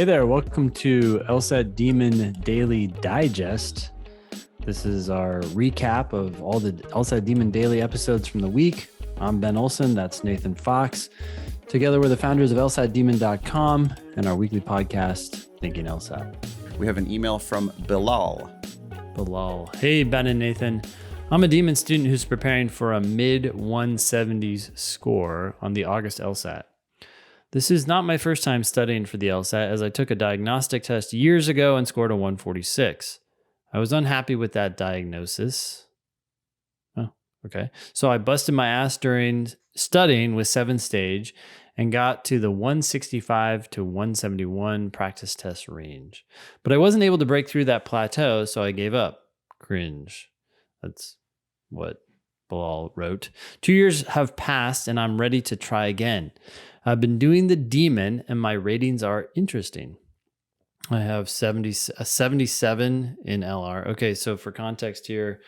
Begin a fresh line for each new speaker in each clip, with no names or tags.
Hey there, welcome to LSAT Demon Daily Digest. This is our recap of all the LSAT Demon Daily episodes from the week. I'm Ben Olson, that's Nathan Fox. Together we're the founders of LSATdemon.com and our weekly podcast, Thinking LSAT.
We have an email from Bilal.
Hey, Ben and Nathan. I'm a Demon student who's preparing for a mid-170s score on the August LSAT. This is not my first time studying for the LSAT, as I took a diagnostic test years ago and scored a 146. I was unhappy with that diagnosis. Oh, okay. So I busted my ass during studying with 7th stage and got to the 165 to 171 practice test range. But I wasn't able to break through that plateau, so I gave up. Cringe. That's what Bilal wrote. 2 years have passed and I'm ready to try again. I've been doing the Demon and my ratings are interesting. I have 77 in LR. Okay, so for context here,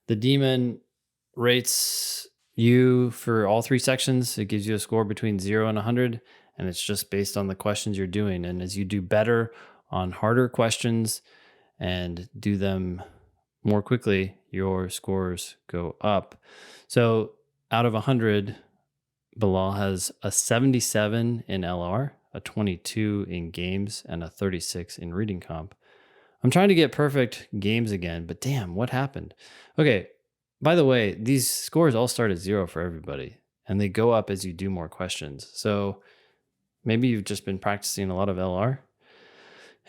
the Demon rates you for all 3 sections. It gives you a score between 0 and 100, and it's just based on the questions you're doing. And as you do better on harder questions and do them more quickly, your scores go up. So out of 100, Bilal has a 77 in LR, a 22 in games, and a 36 in reading comp. I'm trying to get perfect games again, but damn, what happened? Okay, by the way, these scores all start at 0 for everybody, and they go up as you do more questions. So maybe you've just been practicing a lot of LR.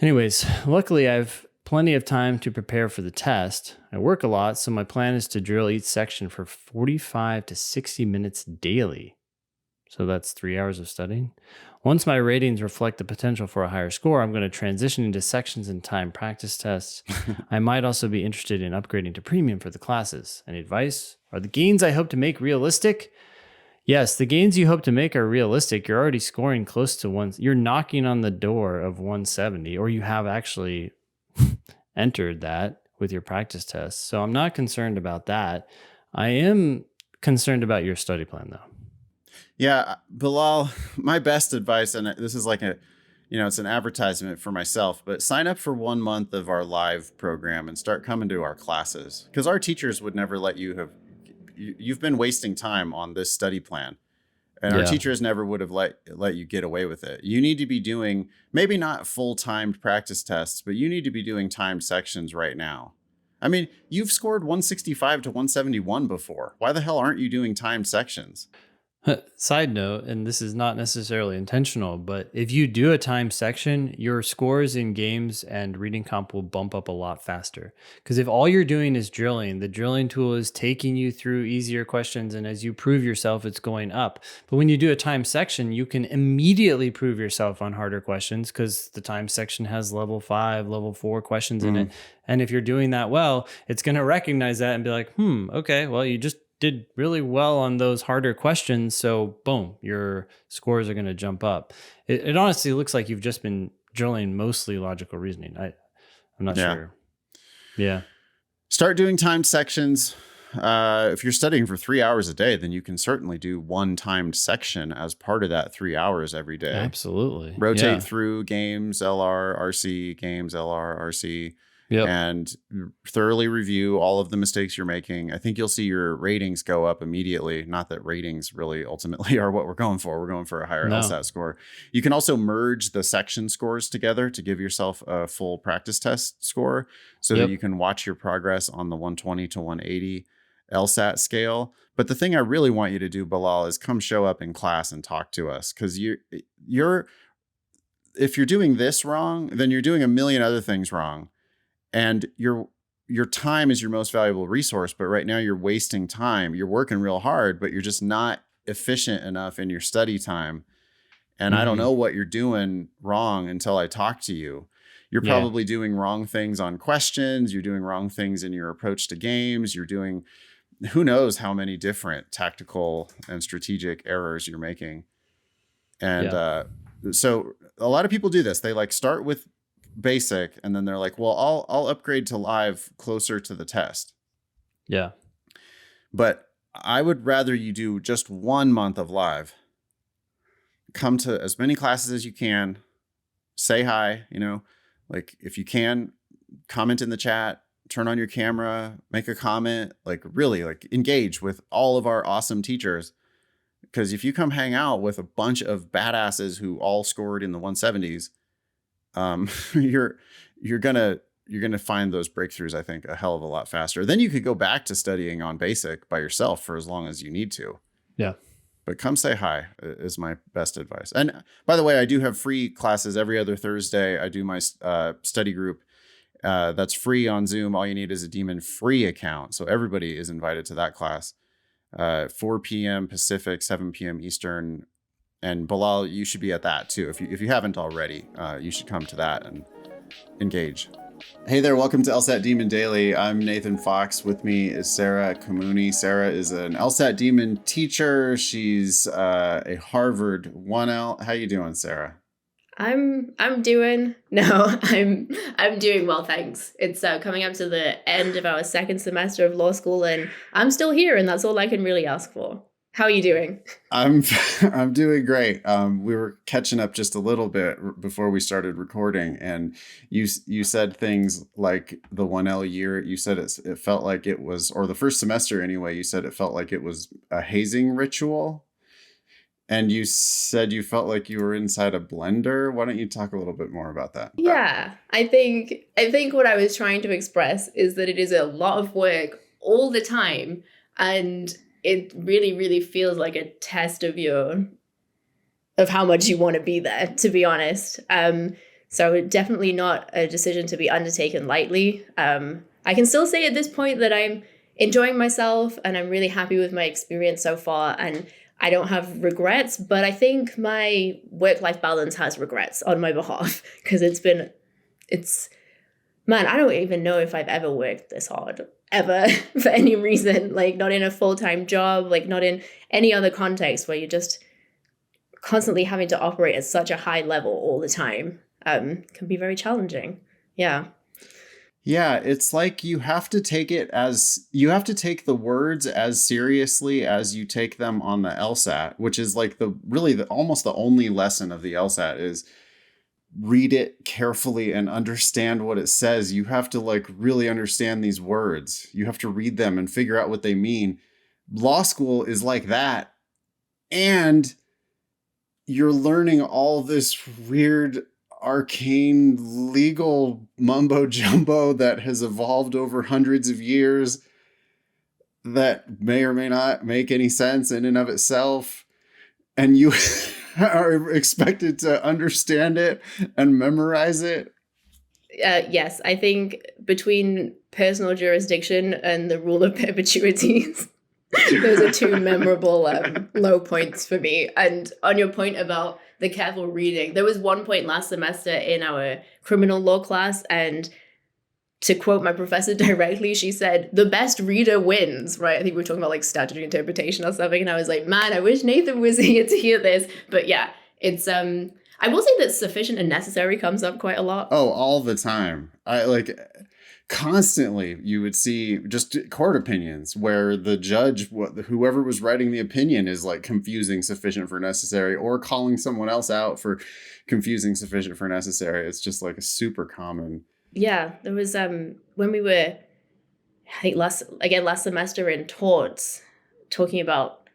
Anyways, luckily I've plenty of time to prepare for the test. I work a lot, so my plan is to drill each section for 45 to 60 minutes daily. So that's 3 hours of studying. Once my ratings reflect the potential for a higher score, I'm going to transition into sections and time practice tests. I might also be interested in upgrading to premium for the classes. Any advice? Are the gains I hope to make realistic? Yes, the gains you hope to make are realistic. You're already scoring close to one. You're knocking on the door of 170, or you have actually entered that with your practice tests. So I'm not concerned about that. I am concerned about your study plan, though.
Yeah, Bilal, my best advice, and this is like it's an advertisement for myself, but sign up for 1 month of our live program and start coming to our classes, because our teachers would never let you've been wasting time on this study plan, and our teachers never would have let you get away with it. You need to be doing maybe not full-timed practice tests, but you need to be doing timed sections right now. I mean, you've scored 165 to 171 before. Why the hell aren't you doing timed sections?
Side note, and this is not necessarily intentional, but if you do a time section, your scores in games and reading comp will bump up a lot faster. Because if all you're doing is drilling, the drilling tool is taking you through easier questions, and as you prove yourself, it's going up. But when you do a time section, you can immediately prove yourself on harder questions because the time section has level 5, level 4 questions in it. And if you're doing that well, it's going to recognize that and be like, okay, well, you just did really well on those harder questions, so boom, your scores are going to jump up. It honestly looks like you've just been drilling mostly logical reasoning. I'm not sure. Yeah.
Start doing timed sections. If you're studying for 3 hours a day, then you can certainly do one timed section as part of that 3 hours every day.
Absolutely.
Rotate through games, LR, RC, games, LR, RC. And thoroughly review all of the mistakes you're making. I think you'll see your ratings go up immediately. Not that ratings really ultimately are what we're going for. We're going for a higher LSAT score. You can also merge the section scores together to give yourself a full practice test score so that you can watch your progress on the 120 to 180 LSAT scale. But the thing I really want you to do, Bilal, is come show up in class and talk to us, because if you're doing this wrong, then you're doing a million other things wrong. And your time is your most valuable resource, but right now you're wasting time. You're working real hard, but you're just not efficient enough in your study time. And I don't know what you're doing wrong until I talk to you. You're probably doing wrong things on questions. You're doing wrong things in your approach to games. You're doing who knows how many different tactical and strategic errors you're making. And so a lot of people do this. They start with basic, and then they're like, well, I'll upgrade to live closer to the test.
Yeah.
But I would rather you do just 1 month of live. Come to as many classes as you can. say hi, like if you can, comment in the chat, turn on your camera, make a comment, like really like engage with all of our awesome teachers. Because if you come hang out with a bunch of badasses who all scored in the 170s, you're gonna find those breakthroughs, I think, a hell of a lot faster. Then you could go back to studying on basic by yourself for as long as you need to.
Yeah.
But come say hi is my best advice. And by the way, I do have free classes every other Thursday. I do my study group. That's free on Zoom. All you need is a Demon free account. So everybody is invited to that class. 4 p.m. Pacific, 7 p.m. Eastern. And Bilal, you should be at that too. If you haven't already, you should come to that and engage. Hey there, welcome to LSAT Demon Daily. I'm Nathan Fox. With me is Sara Kamouni. Sara is an LSAT Demon teacher. She's a Harvard 1L. How you doing, Sara?
I'm doing well, thanks. It's coming up to the end of our second semester of law school, and I'm still here, and that's all I can really ask for. How are you doing?
I'm doing great. We were catching up just a little bit before we started recording, and you said things like the 1L year. You said it felt like it was, or the first semester anyway. You said it felt like it was a hazing ritual, and you said you felt like you were inside a blender. Why don't you talk a little bit more about that?
Yeah, I think what I was trying to express is that it is a lot of work all the time, and it really, really feels like a test of how much you want to be there, to be honest. So definitely not a decision to be undertaken lightly. I can still say at this point that I'm enjoying myself and I'm really happy with my experience so far, and I don't have regrets, but I think my work-life balance has regrets on my behalf, because man, I don't even know if I've ever worked this hard, ever, for any reason, like not in a full-time job, like not in any other context where you're just constantly having to operate at such a high level all the time. Can be very challenging. Yeah.
Yeah, it's like you have to take the words as seriously as you take them on the LSAT, which is like almost the only lesson of the LSAT is read it carefully and understand what it says. You have to like really understand these words. You have to read them and figure out what they mean. Law school is like that. And you're learning all this weird arcane legal mumbo jumbo that has evolved over hundreds of years that may or may not make any sense in and of itself. And you are expected to understand it and memorize it.
Yes, I think between personal jurisdiction and the rule of perpetuities, those are two memorable low points for me. And on your point about the careful reading, there was one point last semester in our criminal law class, and to quote my professor directly, she said, "The best reader wins," right? I think we were talking about like statutory interpretation or something. And I was like, man, I wish Nathan was here to hear this. But yeah, it's, I will say that sufficient and necessary comes up quite a lot.
Oh, all the time. I like constantly you would see just court opinions where the judge, whoever was writing the opinion, is like confusing sufficient for necessary or calling someone else out for confusing sufficient for necessary. It's just like a super common.
Yeah, there was when we were, I think last semester in torts, talking about,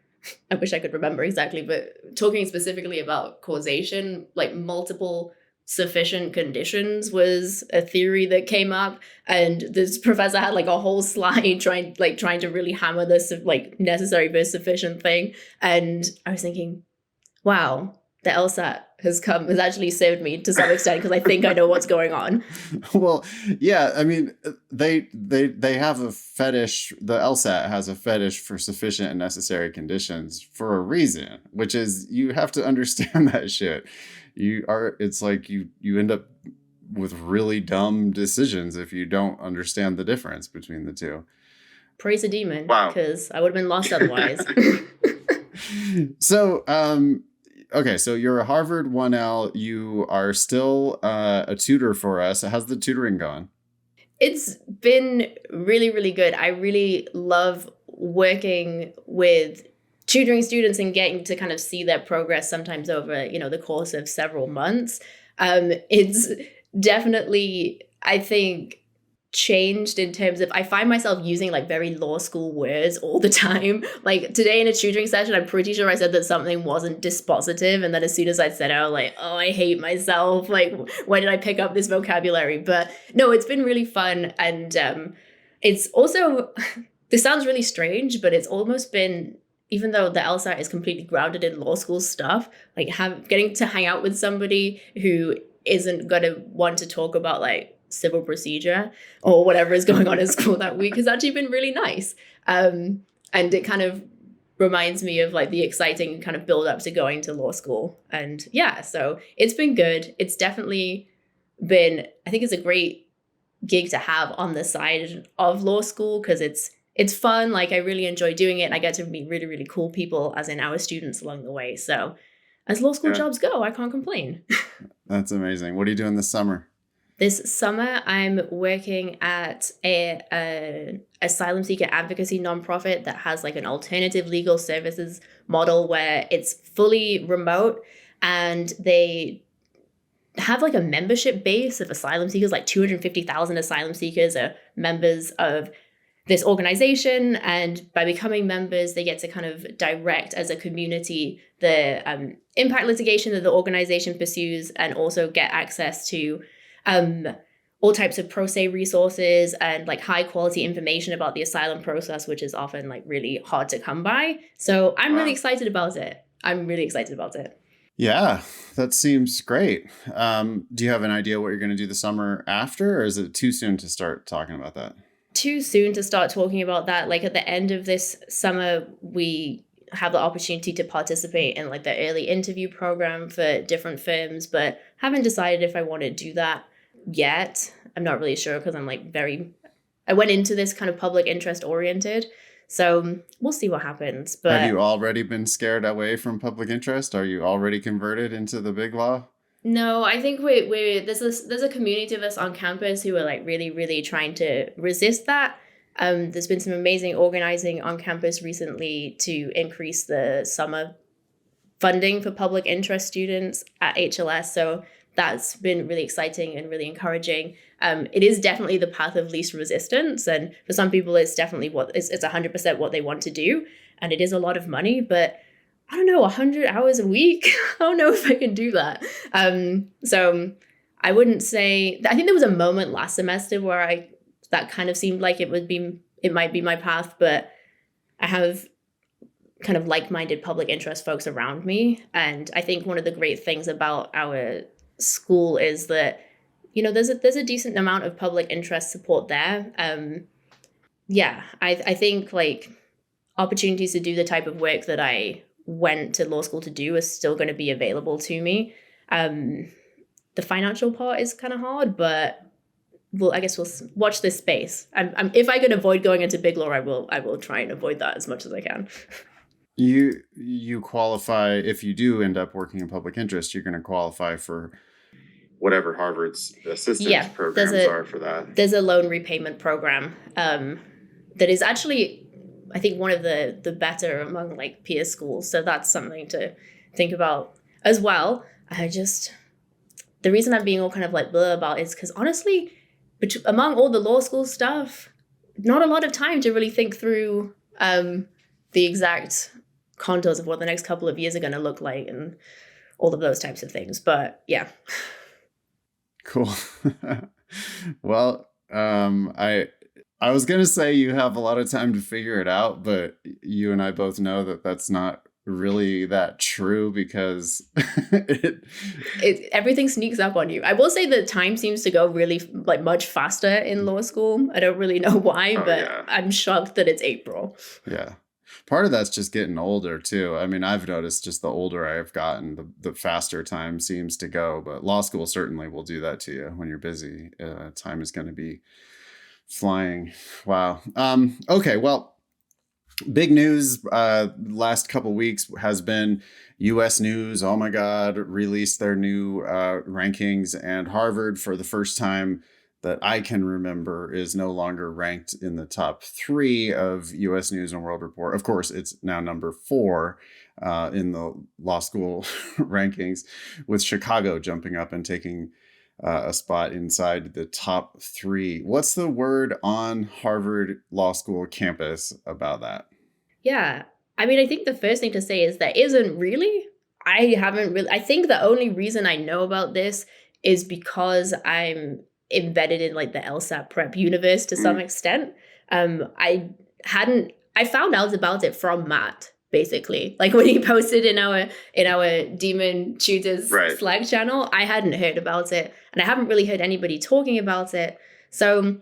I wish I could remember exactly, but talking specifically about causation, like multiple sufficient conditions was a theory that came up, and this professor had like a whole slide trying to really hammer this like necessary versus sufficient thing. And I was thinking, wow, the LSAT has actually saved me to some extent, because I think I know what's going on.
Well, yeah, I mean, they have a fetish. The LSAT has a fetish for sufficient and necessary conditions for a reason, which is you have to understand that shit. It's like you end up with really dumb decisions if you don't understand the difference between the two.
Praise a demon. Wow. Because I would have been lost otherwise.
So, okay, so you're a Harvard 1L. You are still a tutor for us. How's the tutoring going?
It's been really, really good. I really love working with tutoring students and getting to kind of see their progress sometimes over, the course of several months. It's definitely, I think, changed in terms of I find myself using like very law school words all the time. Like today in a tutoring session, I'm pretty sure I said that something wasn't dispositive, and then as soon as I said it, I was like, oh, I hate myself. Like, why did I pick up this vocabulary? But no, it's been really fun, and it's also this sounds really strange, but it's almost been, even though the LSAT is completely grounded in law school stuff, like getting to hang out with somebody who isn't going to want to talk about like civil procedure or whatever is going on in school that week has actually been really nice. And it kind of reminds me of like the exciting kind of build up to going to law school. And yeah, so it's been good. It's definitely been, I think it's a great gig to have on the side of law school because it's fun. Like I really enjoy doing it. And I get to meet really, really cool people as in our students along the way. So as law school jobs go, I can't complain.
That's amazing. What are you doing this summer?
This summer, I'm working at a asylum seeker advocacy nonprofit that has like an alternative legal services model where it's fully remote, and they have like a membership base of asylum seekers. Like 250,000 asylum seekers are members of this organization, and by becoming members, they get to kind of direct as a community the impact litigation that the organization pursues, and also get access to all types of pro se resources and like high quality information about the asylum process, which is often like really hard to come by. So I'm really excited about it.
Yeah, that seems great. Do you have an idea what you're going to do the summer after, or is it too soon to start talking about that?
Too soon to start talking about that. Like at the end of this summer, we have the opportunity to participate in like the early interview program for different firms, but haven't decided if I want to do that yet. I'm not really sure because I'm like I went into this kind of public interest oriented. So we'll see what happens. But
have you already been scared away from public interest? Are you already converted into the big law?
No, I think there's a community of us on campus who are like really, really trying to resist that. There's been some amazing organizing on campus recently to increase the summer funding for public interest students at HLS. So that's been really exciting and really encouraging. It is definitely the path of least resistance. And for some people, it's definitely it's 100% what they want to do. And it is a lot of money, but I don't know, 100 hours a week. I don't know if I can do that. So I wouldn't say, I think there was a moment last semester where that kind of seemed like it might be my path, but I have kind of like-minded public interest folks around me. And I think one of the great things about our school is that, you know, there's a decent amount of public interest support there. I think like opportunities to do the type of work that I went to law school to do is still going to be available to me. The financial part is kind of hard, but I guess we'll watch this space. If I can avoid going into big law, I will try and avoid that as much as I can.
You qualify, if you do end up working in public interest, you're going to qualify for whatever Harvard's assistance programs are for that.
There's a loan repayment program that is actually, I think, one of the better among like peer schools. So that's something to think about as well. The reason I'm being all kind of like blah about is because honestly, among all the law school stuff, not a lot of time to really think through the exact contours of what the next couple of years are going to look like and all of those types of things. But yeah.
Cool. Well, I was going to say you have a lot of time to figure it out, but you and I both know that that's not really that true because
everything sneaks up on you. I will say that time seems to go really like much faster in law school. I don't really know why, but I'm shocked that it's April.
Yeah. Part of that's just getting older too. I mean, I've noticed just the older I've gotten, the faster time seems to go, but law school certainly will do that to you when you're busy. Time is going to be flying. Wow. Okay. Well, big news last couple weeks has been U.S. News. Oh my God, released their new rankings, and Harvard for the first time that I can remember is no longer ranked in the top 3 of U.S. News and World Report. Of course, it's now number 4 in the law school rankings, with Chicago jumping up and taking a spot inside the top 3. What's the word on Harvard Law School campus about that?
Yeah. I mean, I think the first thing to say is there isn't really. I think the only reason I know about this is because I'm embedded in like the LSAT prep universe to some extent. I found out about it from Matt, basically. Like when he posted in our Demon Tutors Slack channel, I hadn't heard about it, and I haven't really heard anybody talking about it. So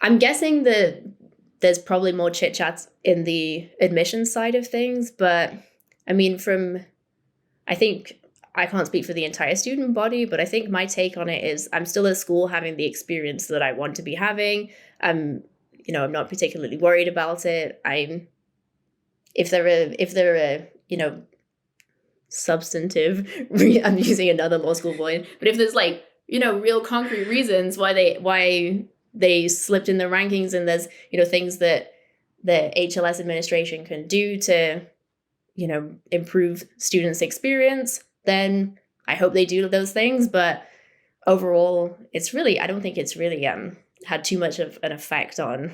I'm guessing that there's probably more chit chats in the admissions side of things, but I mean, I think I can't speak for the entire student body, but I think my take on it is I'm still at school having the experience that I want to be having. I'm not particularly worried about it. If there are substantive, I'm using another law school word, but if there's like, real concrete reasons why they slipped in the rankings, and there's, things that the HLS administration can do to, improve students' experience, then I hope they do those things. But overall, I don't think it's really had too much of an effect on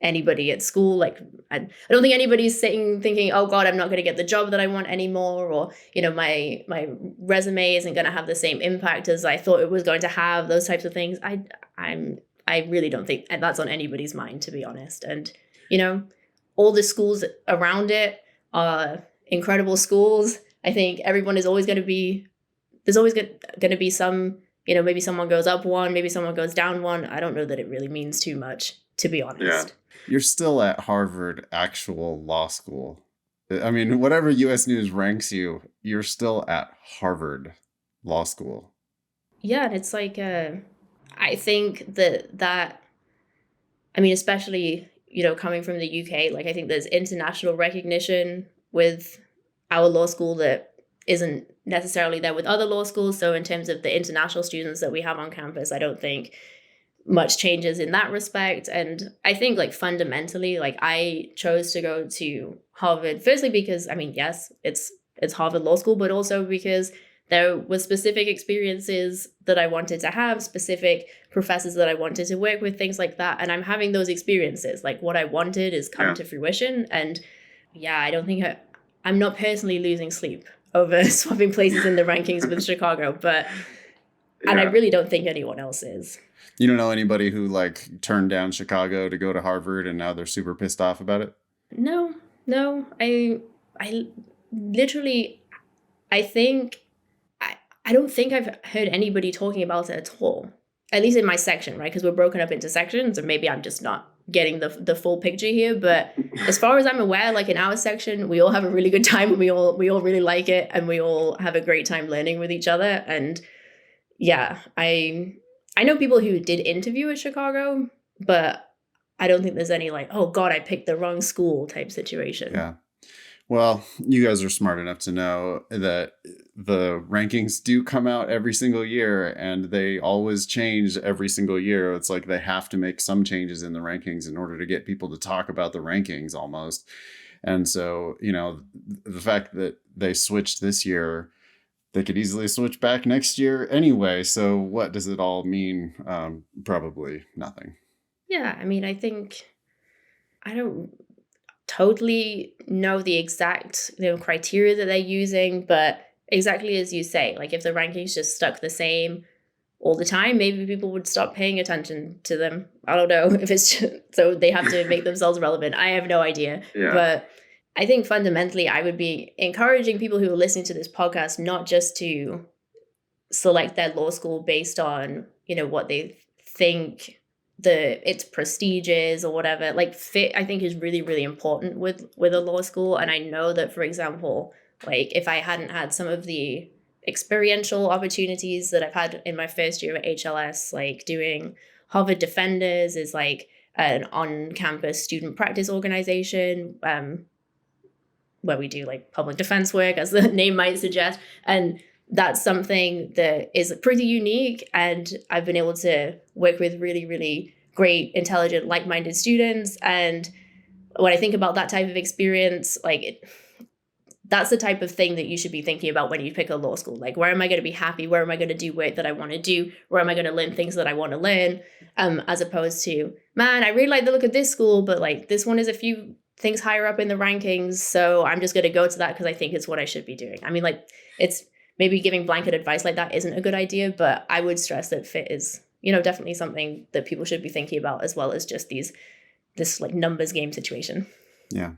anybody at school. Like, I don't think anybody's thinking, oh God, I'm not going to get the job that I want anymore, or, my resume isn't going to have the same impact as I thought it was going to have, those types of things. I really don't think that's on anybody's mind, to be honest. And, all the schools around it are incredible schools. I think everyone is always going to be, there's always going to be some, maybe someone goes up one, maybe someone goes down one. I don't know that it really means too much, to be honest.
Yeah. You're still at Harvard actual law school. I mean, whatever U.S. News ranks you, you're still at Harvard Law School.
Yeah, and it's like, I think that, I mean, especially, coming from the UK, like I think there's international recognition with our law school that isn't necessarily there with other law schools. So in terms of the international students that we have on campus, I don't think much changes in that respect. And I think like fundamentally, like I chose to go to Harvard, firstly because, I mean, yes, it's Harvard Law School, but also because there were specific experiences that I wanted to have, specific professors that I wanted to work with, things like that. And I'm having those experiences. Like what I wanted is come to fruition. And yeah, I don't think I'm not personally losing sleep over swapping places in the rankings with Chicago, and I really don't think anyone else is.
You don't know anybody who like turned down Chicago to go to Harvard and now they're super pissed off about it?
No. I literally, I don't think I've heard anybody talking about it at all, at least in my section, right? Because we're broken up into sections, or maybe I'm just not getting the full picture here. But as far as I'm aware, like in our section, we all have a really good time, and we all really like it, and we all have a great time learning with each other. And yeah, I know people who did interview at Chicago, but I don't think there's any like, oh God, I picked the wrong school type situation.
Yeah. Well, you guys are smart enough to know that the rankings do come out every single year, and they always change every single year. It's like they have to make some changes in the rankings in order to get people to talk about the rankings almost. And so, the fact that they switched this year, they could easily switch back next year anyway. So what does it all mean? Probably nothing.
Yeah, I mean, I think I don't totally know the exact criteria that they're using, but exactly as you say, like if the rankings just stuck the same all the time, maybe people would stop paying attention to them. I don't know if it's just, so they have to make themselves relevant. I have no idea. Yeah. But I think fundamentally I would be encouraging people who are listening to this podcast not just to select their law school based on, what they think its prestige is or whatever. Like fit, I think, is really, really important with a law school. And I know that, for example, like if I hadn't had some of the experiential opportunities that I've had in my first year at HLS, like doing Harvard Defenders is like an on-campus student practice organization where we do like public defense work, as the name might suggest. And that's something that is pretty unique. And I've been able to work with really, really great, intelligent, like-minded students. And when I think about that type of experience, like that's the type of thing that you should be thinking about when you pick a law school. Like, where am I going to be happy? Where am I going to do work that I want to do? Where am I going to learn things that I want to learn? As opposed to, man, I really like the look of this school, but like this one is a few things higher up in the rankings. So I'm just going to go to that because I think it's what I should be doing. I mean, like, it's maybe giving blanket advice like that isn't a good idea, but I would stress that fit is, definitely something that people should be thinking about, as well as just this like numbers game situation.
Yeah.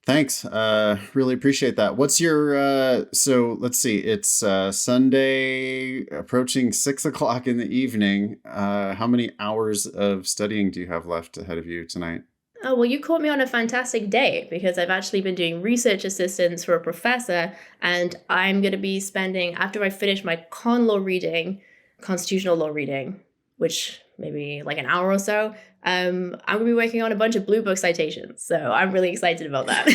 Thanks. Really appreciate that. What's your, so let's see, it's Sunday approaching 6:00 in the evening. How many hours of studying do you have left ahead of you tonight?
Oh, well, you caught me on a fantastic day because I've actually been doing research assistance for a professor, and I'm going to be spending, after I finish my constitutional law reading, which maybe like an hour or so, I'm going to be working on a bunch of Blue Book citations. So I'm really excited about that.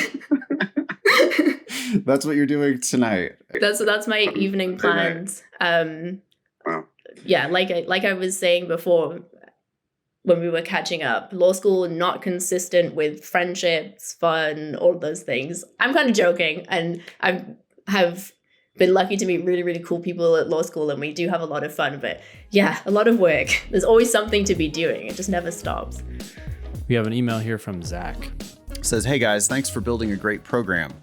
That's what you're doing tonight.
That's my evening plans.
Wow.
Yeah, like I was saying before, when we were catching up, law school not consistent with friendships, fun, all those things. I'm kind of joking, and I have been lucky to meet really, really cool people at law school, and we do have a lot of fun, but yeah, a lot of work. There's always something to be doing. It just never stops.
We have an email here from Zach.
It says, hey guys, thanks for building a great program.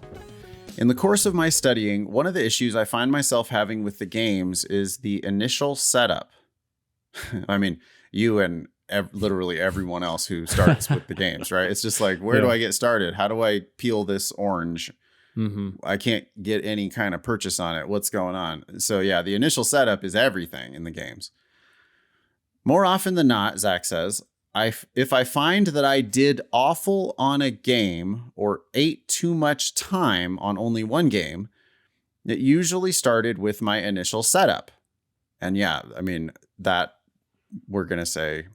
In the course of my studying, one of the issues I find myself having with the games is the initial setup. I mean, you and literally everyone else who starts with the games, right? It's just like, where do I get started? How do I peel this orange?
Mm-hmm.
I can't get any kind of purchase on it. What's going on? So yeah, the initial setup is everything in the games. More often than not, Zach says, if I find that I did awful on a game or ate too much time on only one game, it usually started with my initial setup. And yeah, I mean, that we're going to say,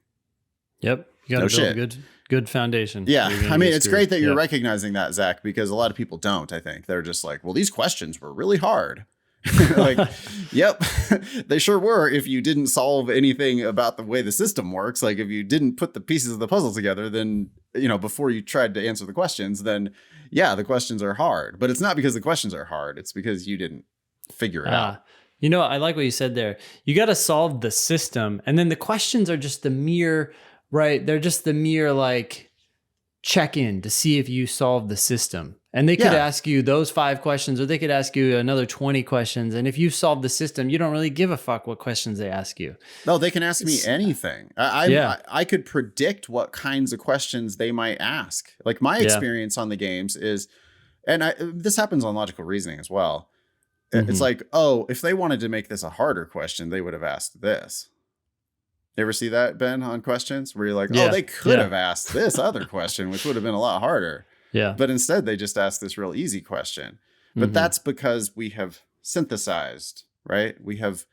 yep. You got to build a good foundation.
Yeah. I mean, it's great that you're recognizing that, Zach, because a lot of people don't, I think. They're just like, well, these questions were really hard. Like, yep, they sure were. If you didn't solve anything about the way the system works, like if you didn't put the pieces of the puzzle together, then, before you tried to answer the questions, then yeah, the questions are hard. But it's not because the questions are hard. It's because you didn't figure it out.
I like what you said there. You got to solve the system. And then the questions are just the mere, right? They're just the mere like check-in to see if you solve the system. And they could ask you those 5 questions, or they could ask you another 20 questions. And if you solve the system, you don't really give a fuck what questions they ask you.
No, they can ask me anything. I could predict what kinds of questions they might ask. Like my experience on the games is, and this happens on logical reasoning as well. Mm-hmm. It's like, oh, if they wanted to make this a harder question, they would have asked this. You ever see that, Ben, on questions where you're like, oh, they could have asked this other question, which would have been a lot harder.
Yeah.
But instead, they just asked this real easy question. But that's because we have synthesized, right? We have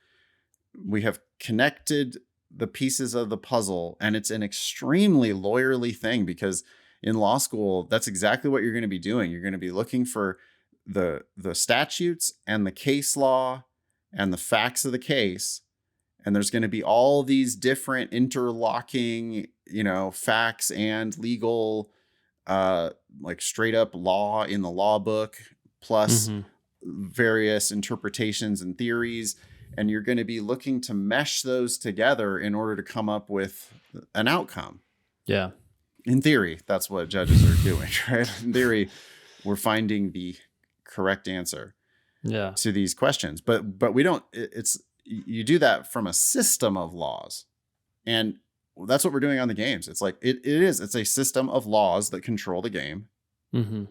connected the pieces of the puzzle, and it's an extremely lawyerly thing because in law school, that's exactly what you're going to be doing. You're going to be looking for the statutes and the case law and the facts of the case. And there's going to be all these different interlocking, facts and legal, like straight up law in the law book, plus various interpretations and theories. And you're going to be looking to mesh those together in order to come up with an outcome. Yeah. In theory, that's what judges are doing, right? In theory, we're finding the correct answer to these questions. But we don't, you do that from a system of laws. And that's what we're doing on the games. It's like, it's a system of laws that control the game. Mm-hmm.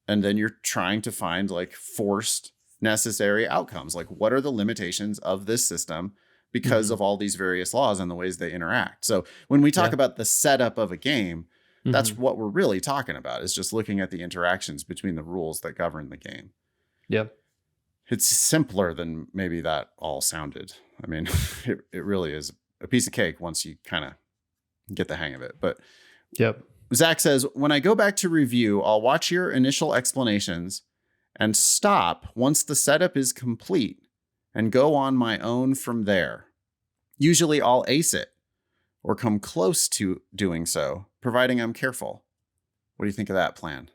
And then you're trying to find like forced necessary outcomes. Like what are the limitations of this system because of all these various laws and the ways they interact? So when we talk about the setup of a game, that's what we're really talking about, is just looking at the interactions between the rules that govern the game. Yep. It's simpler than maybe that all sounded. I mean, it really is a piece of cake once you kind of get the hang of it. But Zach says, when I go back to review, I'll watch your initial explanations and stop once the setup is complete. and go on my own from there. Usually I'll ace it or come close to doing so, providing I'm careful. What do you think of that plan?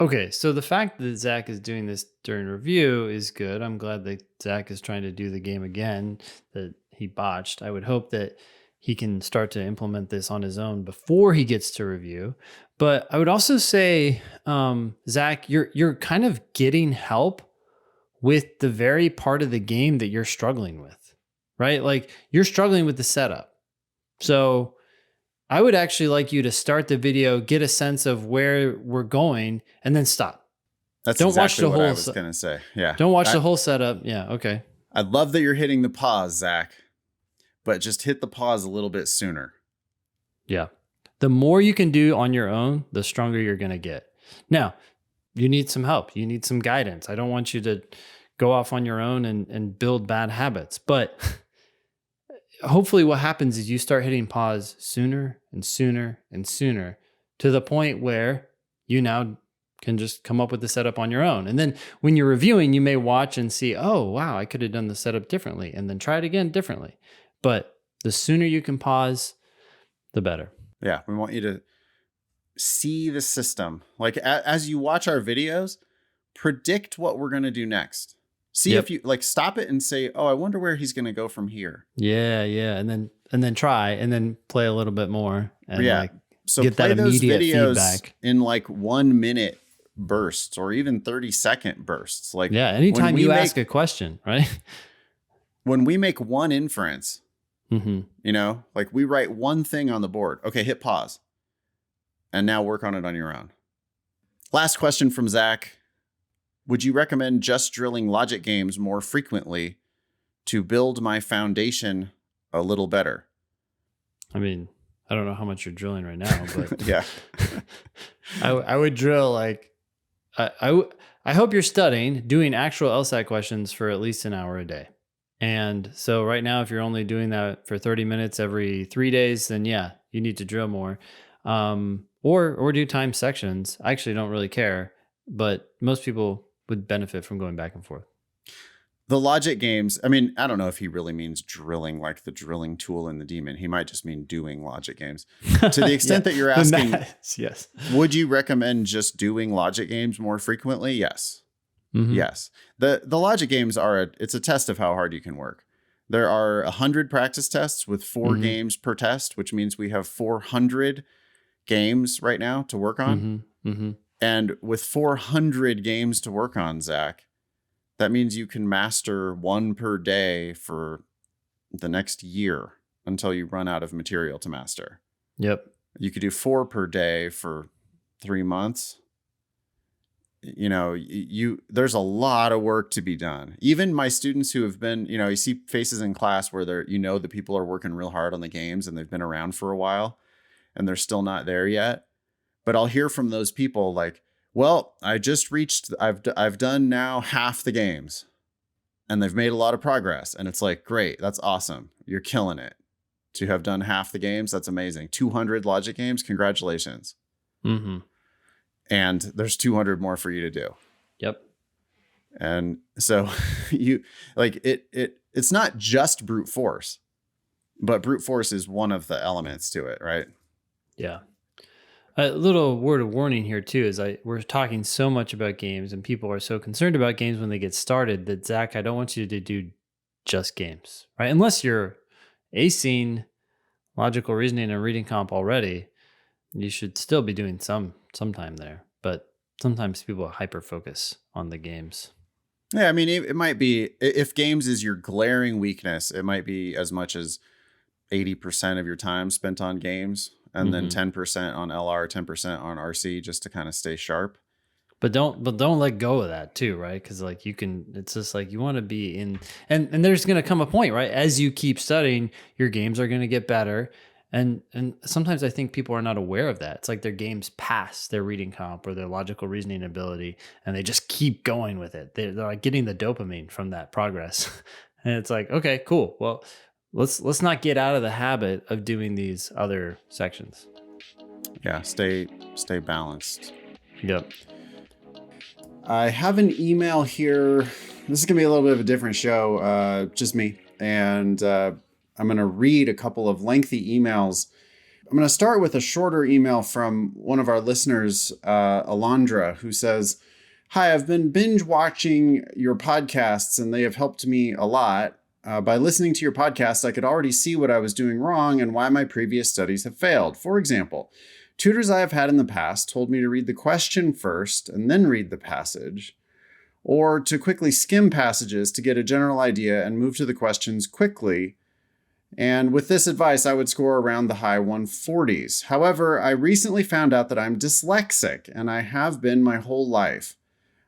Okay, so the fact that Zach is doing this during review is good. I'm glad that Zach is trying to do the game again that he botched. I would hope that he can start to implement this on his own before he gets to review. But I would also say, Zach, you're kind of getting help with the very part of the game that you're struggling with, right? Like you're struggling with the setup. So I would actually like you to start the video, get a sense of where we're going, and then stop.
That's
Don't
exactly
watch the
what
whole
I was going to say. Yeah.
Don't watch the whole setup. Yeah. Okay.
I love that you're hitting the pause, Zach, but just hit the pause a little bit sooner.
Yeah. The more you can do on your own, the stronger you're going to get. Now, you need some help. You need some guidance. I don't want you to go off on your own and build bad habits, but hopefully what happens is you start hitting pause sooner and sooner and sooner to the point where you now can just come up with the setup on your own. And then when you're reviewing, you may watch and see, oh, wow, I could have done the setup differently, and then try it again differently. But the sooner you can pause, the better.
Yeah, we want you to see the system. Like as you watch our videos, predict what we're going to do next. See if you like stop it and say, oh, I wonder where he's going to go from here.
Yeah. And then try and then play a little bit more and
So
get
play
that
those
immediate
videos
feedback
in like 1 minute bursts or even 30-second bursts. Like
anytime you ask a question, right?
When we make one inference, like we write one thing on the board. Okay, hit pause. And now work on it on your own. Last question from Zach. Would you recommend just drilling logic games more frequently to build my foundation a little better?
I mean, I don't know how much you're drilling right now, but
yeah,
I would drill like, I hope you're studying, doing actual LSAT questions for at least an hour a day. And so right now, if you're only doing that for 30 minutes every 3 days, then yeah, you need to drill more. Or do time sections. I actually don't really care, but most people would benefit from going back and forth.
The logic games, I mean, I don't know if he really means drilling like the drilling tool in the Demon. He might just mean doing logic games. To the extent that you're asking,
yes.
Would you recommend just doing logic games more frequently? Yes. Mm-hmm. Yes. The logic games it's a test of how hard you can work. There are 100 practice tests with 4 games per test, which means we have 400 games right now to work on. And with 400 games to work on, Zach, that means you can master 1 per day for the next year until you run out of material to master.
Yep.
You could do 4 per day for 3 months. You know, there's a lot of work to be done. Even my students who have been, you see faces in class where the people are working real hard on the games and they've been around for a while and they're still not there yet. But I'll hear from those people like, well, I've done now half the games and they've made a lot of progress. And it's like, great, that's awesome. You're killing it. To have done half the games, that's amazing. 200 logic games, congratulations. And there's 200 more for you to do.
Yep.
And so you like it's not just brute force, but brute force is one of the elements to it, right?
Yeah. A little word of warning here too is we're talking so much about games and people are so concerned about games when they get started that Zach, I don't want you to do just games, right? Unless you're acing logical reasoning and reading comp already, you should still be doing some time there. But sometimes people hyper focus on the games.
Yeah, I mean, it might be, if games is your glaring weakness, it might be as much as 80% of your time spent on games. And then 10% on LR, 10% on RC, just to kind of stay sharp.
But don't let go of that too, right? Because like it's just like you want to be in, and there's going to come a point, right? As you keep studying, your games are going to get better. And sometimes I think people are not aware of that. It's like their games pass their reading comp or their logical reasoning ability, and they just keep going with it. They're like getting the dopamine from that progress. And it's like, okay, cool. Well, let's not get out of the habit of doing these other sections.
Yeah, stay balanced.
Yep.
I have an email here this is going to be a little bit of a different show, just me. And I'm going to read a couple of lengthy emails. I'm going to start with a shorter email from one of our listeners, Alondra, who says, "Hi, I've been binge watching your podcasts and they have helped me a lot. By listening to your podcast, I could already see what I was doing wrong and why my previous studies have failed. For example, tutors I have had in the past told me to read the question first and then read the passage, or to quickly skim passages to get a general idea and move to the questions quickly. And with this advice, I would score around the high 140s. However, I recently found out that I'm dyslexic, and I have been my whole life.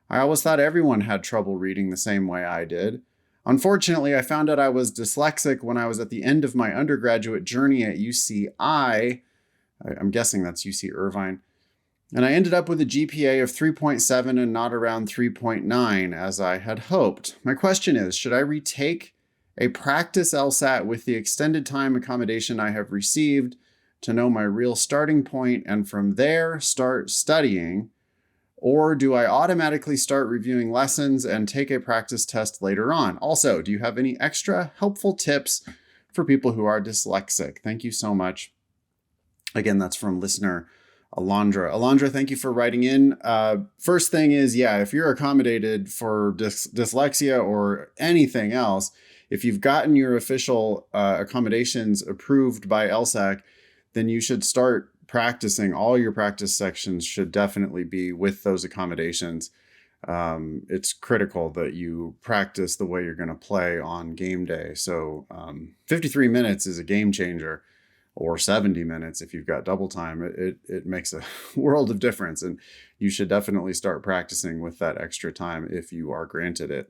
I always thought everyone had trouble reading the same way I did. Unfortunately, I found out I was dyslexic when I was at the end of my undergraduate journey at UCI. I'm guessing that's UC Irvine. And I ended up with a GPA of 3.7 and not around 3.9 as I had hoped. My question is, should I retake a practice LSAT with the extended time accommodation I have received to know my real starting point and from there start studying? Or do I automatically start reviewing lessons and take a practice test later on? Also, do you have any extra helpful tips for people who are dyslexic? Thank you so much." Again, that's from listener Alondra. Alondra, thank you for writing in. First thing is, if you're accommodated for dyslexia or anything else, if you've gotten your official accommodations approved by LSAC, then you should start practicing. All your practice sections should definitely be with those accommodations. It's critical that you practice the way you're going to play on game day. So 53 minutes is a game changer, or 70 minutes if you've got double time. It makes a world of difference, and you should definitely start practicing with that extra time if you are granted it.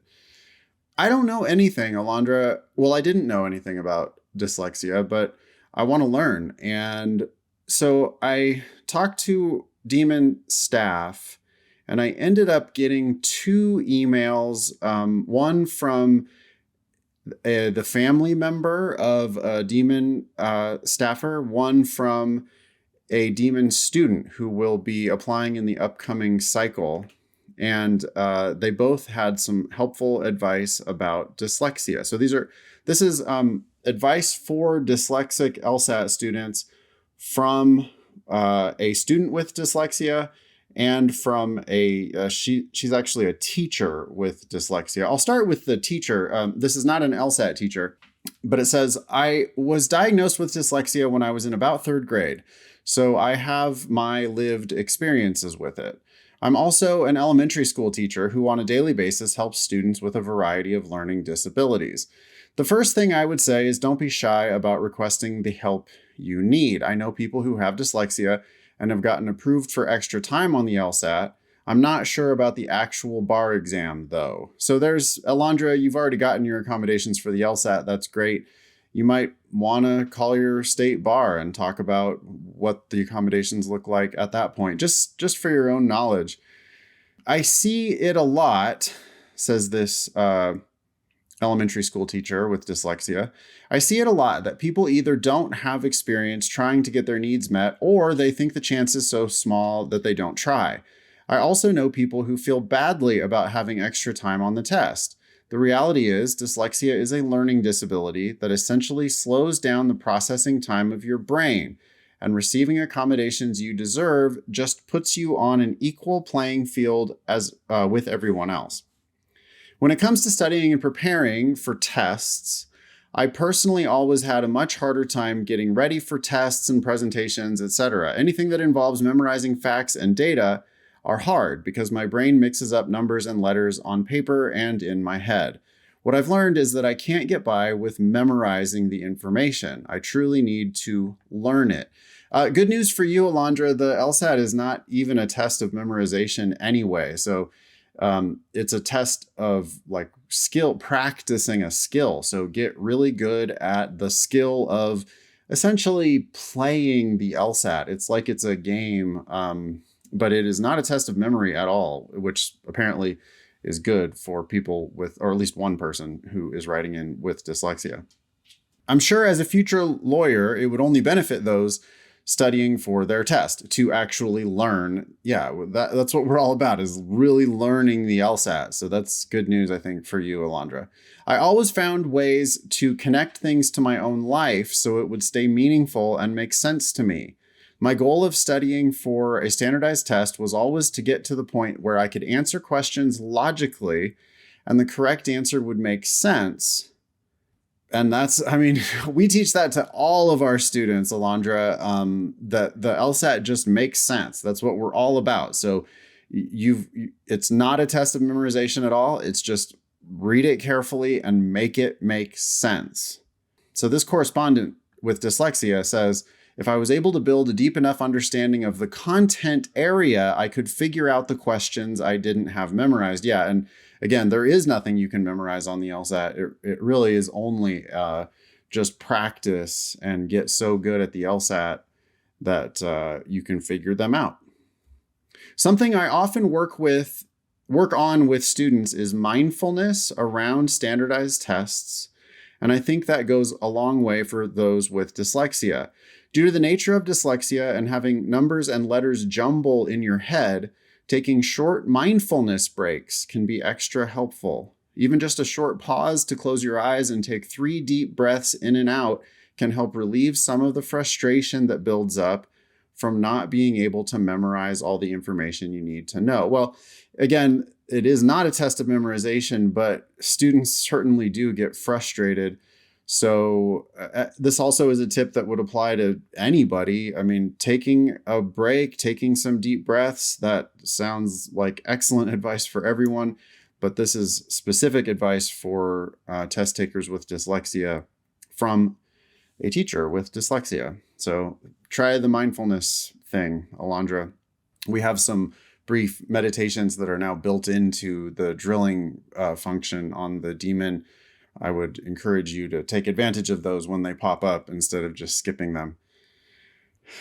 I don't know anything, Alondra. Well, I didn't know anything about dyslexia, but I want to learn. And so I talked to Demon staff, and I ended up getting 2 emails, one from the family member of a Demon staffer, one from a Demon student who will be applying in the upcoming cycle. And they both had some helpful advice about dyslexia. So this is advice for dyslexic LSAT students from a student with dyslexia and from she's actually a teacher with dyslexia. I'll start with the teacher. This is not an LSAT teacher, but it says, "I was diagnosed with dyslexia when I was in about 3rd grade, so I have my lived experiences with it. I'm also an elementary school teacher who on a daily basis helps students with a variety of learning disabilities. The first thing I would say is don't be shy about requesting the help you need. I know people who have dyslexia and have gotten approved for extra time on the LSAT. I'm not sure about the actual bar exam though." So there's Alondra, you've already gotten your accommodations for the LSAT. That's great. You might want to call your state bar and talk about what the accommodations look like at that point, just for your own knowledge. "I see it a lot," says this elementary school teacher with dyslexia. "I see it a lot that people either don't have experience trying to get their needs met, or they think the chance is so small that they don't try. I also know people who feel badly about having extra time on the test. The reality is, dyslexia is a learning disability that essentially slows down the processing time of your brain, and receiving accommodations you deserve just puts you on an equal playing field as with everyone else. When it comes to studying and preparing for tests, I personally always had a much harder time getting ready for tests and presentations, etc. Anything that involves memorizing facts and data are hard because my brain mixes up numbers and letters on paper and in my head. What I've learned is that I can't get by with memorizing the information. I truly need to learn it." Good news for you, Alondra. The LSAT is not even a test of memorization anyway. So it's a test of like practicing a skill. So get really good at the skill of essentially playing the LSAT. It's like it's a game, but it is not a test of memory at all, which apparently is good for people with, or at least one person who is writing in with dyslexia. "I'm sure as a future lawyer, it would only benefit those studying for their test to actually learn. Yeah, that's what we're all about, is really learning the LSAT. So that's good news, I think, for you, Alondra. I always found ways to connect things to my own life so it would stay meaningful and make sense to me. My goal of studying for a standardized test was always to get to the point where I could answer questions logically and the correct answer would make sense. And that's, I mean, we teach that to all of our students, Alondra, that the LSAT just makes sense. That's what we're all about. So it's not a test of memorization at all. It's just read it carefully and make it make sense. So this correspondent with dyslexia says, if I was able to build a deep enough understanding of the content area, I could figure out the questions I didn't have memorized. Yeah, and again, there is nothing you can memorize on the LSAT. It really is only just practice and get so good at the LSAT that you can figure them out. Something I often work on with students is mindfulness around standardized tests. And I think that goes a long way for those with dyslexia. Due to the nature of dyslexia and having numbers and letters jumble in your head, taking short mindfulness breaks can be extra helpful. Even just a short pause to close your eyes and take 3 deep breaths in and out can help relieve some of the frustration that builds up from not being able to memorize all the information you need to know. Well, again, it is not a test of memorization, but students certainly do get frustrated. So this also is a tip that would apply to anybody. I mean, taking a break, taking some deep breaths, that sounds like excellent advice for everyone, but this is specific advice for test takers with dyslexia from a teacher with dyslexia. So try the mindfulness thing, Alondra. We have some brief meditations that are now built into the drilling function on the Demon. I would encourage you to take advantage of those when they pop up instead of just skipping them.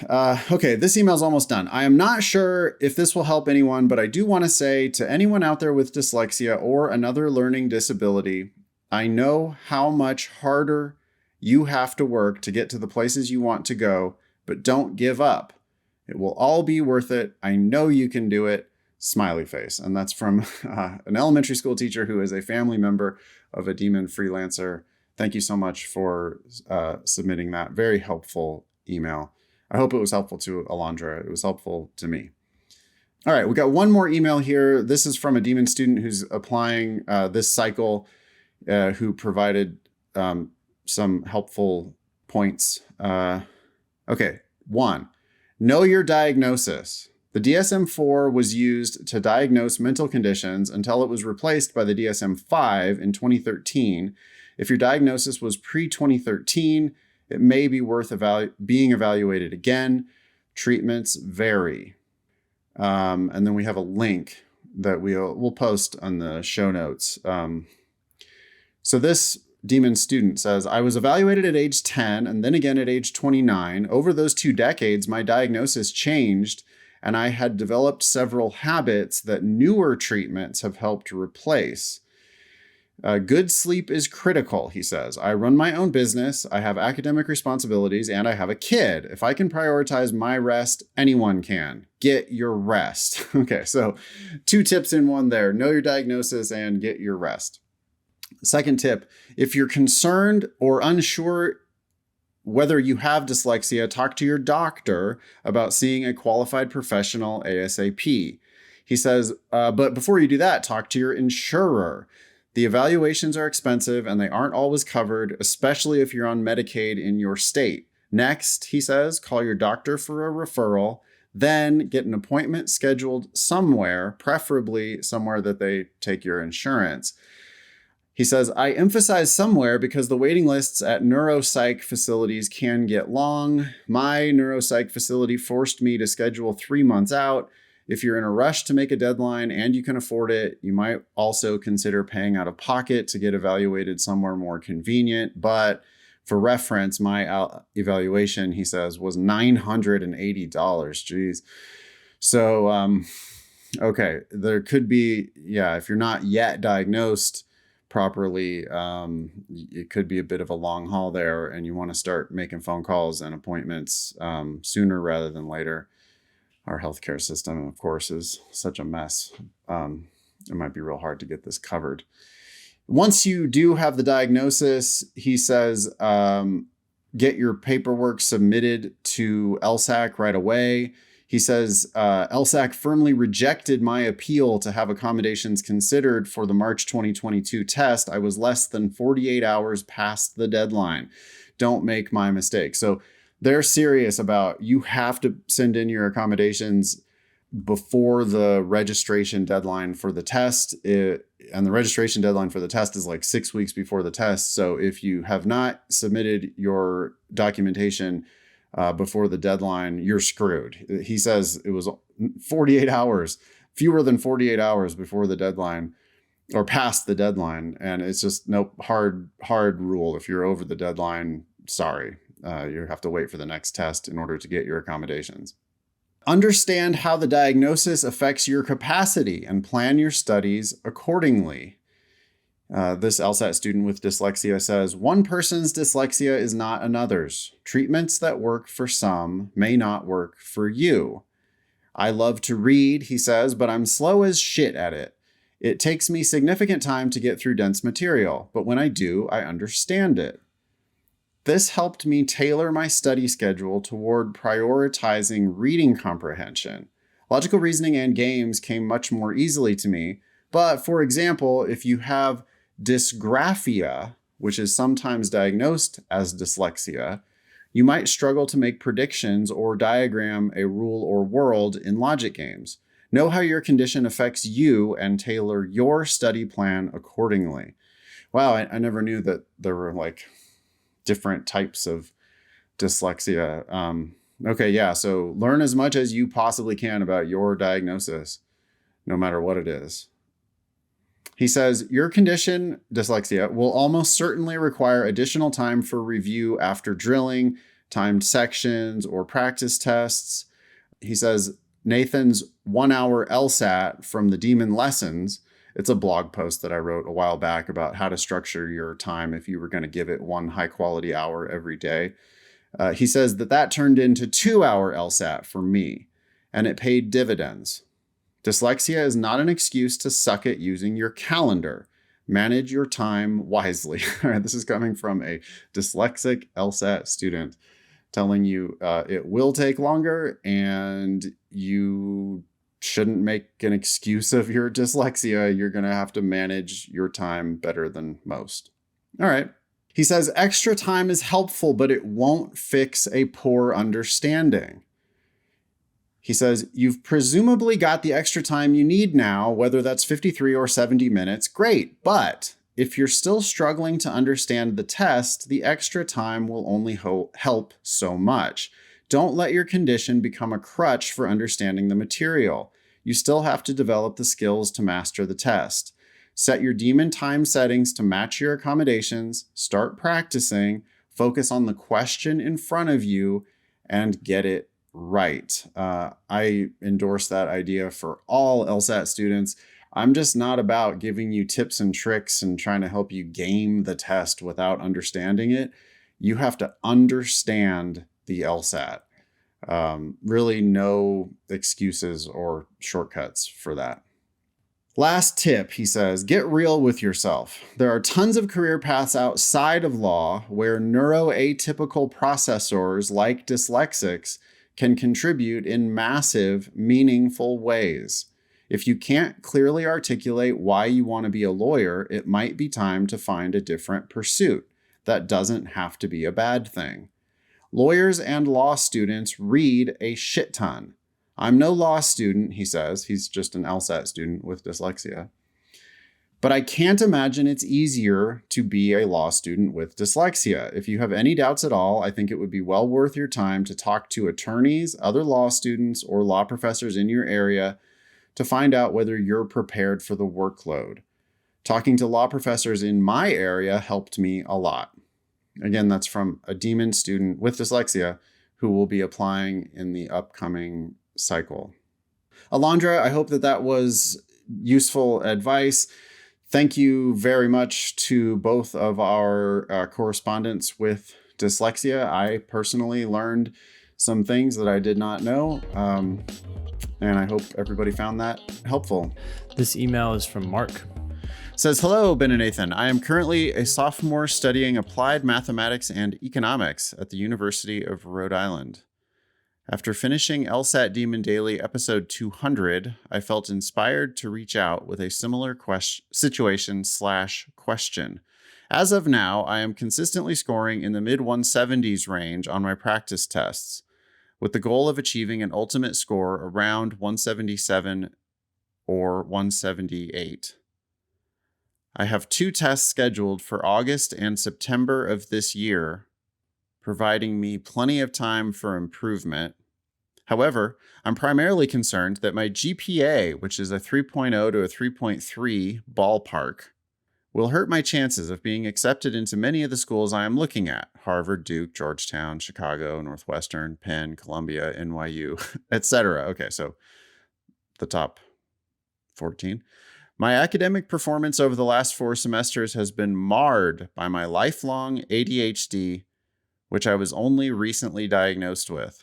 Okay, this email's almost done. I am not sure if this will help anyone, but I do want to say to anyone out there with dyslexia or another learning disability, I know how much harder you have to work to get to the places you want to go, but don't give up. It will all be worth it. I know you can do it. Smiley face. And that's from an elementary school teacher who is a family member of a Demon freelancer. Thank you so much for submitting that very helpful email. I hope it was helpful to Alondra. It was helpful to me. All right, we got one more email here. This is from a Demon student who's applying this cycle, who provided some helpful points. Okay, 1, know your diagnosis. The DSM-4 was used to diagnose mental conditions until it was replaced by the DSM-5 in 2013. If your diagnosis was pre-2013, it may be worth being evaluated again. Treatments vary. And then we have a link that we'll post on the show notes. So this Demon student says, I was evaluated at age 10 and then again at age 29. Over those 2 decades, my diagnosis changed, and I had developed several habits that newer treatments have helped replace. Good sleep is critical, he says. I run my own business, I have academic responsibilities, and I have a kid. If I can prioritize my rest, anyone can. Get your rest. Okay, so 2 tips in one there. Know your diagnosis and get your rest. Second tip, if you're concerned or unsure whether you have dyslexia, talk to your doctor about seeing a qualified professional ASAP. He says, but before you do that, talk to your insurer. The evaluations are expensive and they aren't always covered, especially if you're on Medicaid in your state. Next, he says, call your doctor for a referral, then get an appointment scheduled somewhere, preferably somewhere that they take your insurance. He says, I emphasize somewhere because the waiting lists at neuropsych facilities can get long. My neuropsych facility forced me to schedule 3 months out. If you're in a rush to make a deadline and you can afford it, you might also consider paying out of pocket to get evaluated somewhere more convenient. But for reference, my evaluation, he says, was $980. Jeez. So, okay, there could be, if you're not yet diagnosed, properly, it could be a bit of a long haul there, and you want to start making phone calls and appointments sooner rather than later. Our healthcare system, of course, is such a mess. It might be real hard to get this covered. Once you do have the diagnosis, he says, get your paperwork submitted to LSAC right away. He says, LSAC firmly rejected my appeal to have accommodations considered for the March 2022 test. I was less than 48 hours past the deadline. Don't make my mistake. So they're serious about, you have to send in your accommodations before the registration deadline for the test. And the registration deadline for the test is like 6 weeks before the test. So if you have not submitted your documentation before the deadline, you're screwed. He says it was 48 hours, fewer than 48 hours before the deadline or past the deadline. And it's just hard rule. If you're over the deadline, sorry, you have to wait for the next test in order to get your accommodations. Understand how the diagnosis affects your capacity and plan your studies accordingly. This LSAT student with dyslexia says, one person's dyslexia is not another's. Treatments that work for some may not work for you. I love to read, he says, but I'm slow as shit at it. It takes me significant time to get through dense material, but when I do, I understand it. This helped me tailor my study schedule toward prioritizing reading comprehension. Logical reasoning and games came much more easily to me, but for example, if you have dysgraphia, which is sometimes diagnosed as dyslexia, you might struggle to make predictions or diagram a rule or world in logic games. Know how your condition affects you and tailor your study plan accordingly. Wow, I never knew that there were like different types of dyslexia. Okay, yeah, so learn as much as you possibly can about your diagnosis, no matter what it is. He says, your condition, dyslexia, will almost certainly require additional time for review after drilling, timed sections, or practice tests. He says, Nathan's 1 hour LSAT from the Demon Lessons, it's a blog post that I wrote a while back about how to structure your time if you were going to give it 1 high quality hour every day. He says that turned into 2 hour LSAT for me, and it paid dividends. Dyslexia is not an excuse to suck at using your calendar. Manage your time wisely. All right, this is coming from a dyslexic LSAT student telling you it will take longer and you shouldn't make an excuse of your dyslexia. You're going to have to manage your time better than most. All right. He says extra time is helpful, but it won't fix a poor understanding. He says, you've presumably got the extra time you need now, whether that's 53 or 70 minutes, great. But if you're still struggling to understand the test, the extra time will only help so much. Don't let your condition become a crutch for understanding the material. You still have to develop the skills to master the test. Set your demon time settings to match your accommodations, start practicing, focus on the question in front of you, and get it right. I endorse that idea for all LSAT students. I'm just not about giving you tips and tricks and trying to help you game the test without understanding it. You have to understand the LSAT. Really no excuses or shortcuts for that. Last tip, he says, get real with yourself. There are tons of career paths outside of law where neuroatypical processors like dyslexics can contribute in massive, meaningful ways. If you can't clearly articulate why you want to be a lawyer, it might be time to find a different pursuit. That doesn't have to be a bad thing. Lawyers and law students read a shit ton. I'm no law student, he says. He's just an LSAT student with dyslexia. But I can't imagine it's easier to be a law student with dyslexia. If you have any doubts at all, I think it would be well worth your time to talk to attorneys, other law students, or law professors in your area to find out whether you're prepared for the workload. Talking to law professors in my area helped me a lot. Again, that's from a demon student with dyslexia who will be applying in the upcoming cycle. Alondra, I hope that was useful advice. Thank you very much to both of our correspondents with dyslexia. I personally learned some things that I did not know, and I hope everybody found that helpful.
This email is from Mark.
Says, hello, Ben and Nathan. I am currently a sophomore studying applied mathematics and economics at the University of Rhode Island. After finishing LSAT Demon Daily episode 200, I felt inspired to reach out with a similar situation/question. As of now, I am consistently scoring in the mid-170s range on my practice tests, with the goal of achieving an ultimate score around 177 or 178. I have 2 tests scheduled for August and September of this year, providing me plenty of time for improvement. However, I'm primarily concerned that my GPA, which is a 3.0 to a 3.3 ballpark, will hurt my chances of being accepted into many of the schools I am looking at: Harvard, Duke, Georgetown, Chicago, Northwestern, Penn, Columbia, NYU, etc. Okay, so the top 14. My academic performance over the last 4 semesters has been marred by my lifelong ADHD, which I was only recently diagnosed with.